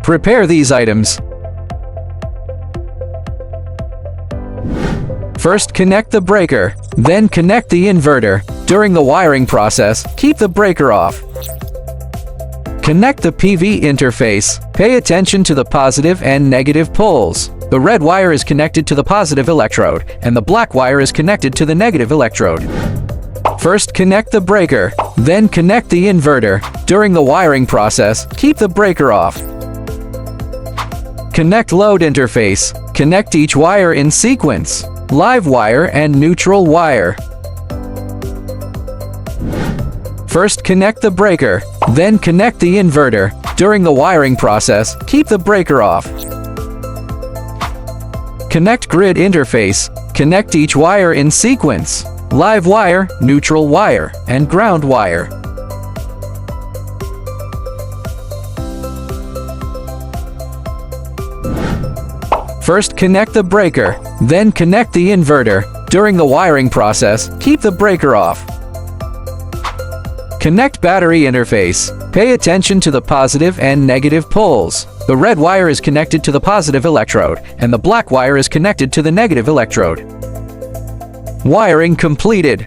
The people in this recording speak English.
Prepare these items. First, connect the breaker, then connect the inverter. During the wiring process, keep the breaker off. Connect the PV interface. Pay attention to the positive and negative poles. The red wire is connected to the positive electrode, and the black wire is connected to the negative electrode. First, connect the breaker, then connect the inverter. During the wiring process, keep the breaker off. Connect load interface. Connect each wire in sequence: live wire and neutral wire. First, connect the breaker, then connect the inverter. During the wiring process, keep the breaker off. Connect grid interface. Connect each wire in sequence: live wire, neutral wire, and ground wire. First, connect the breaker, then connect the inverter. During the wiring process, keep the breaker off. Connect battery interface. Pay attention to the positive and negative poles. The red wire is connected to the positive electrode, and the black wire is connected to the negative electrode. Wiring completed.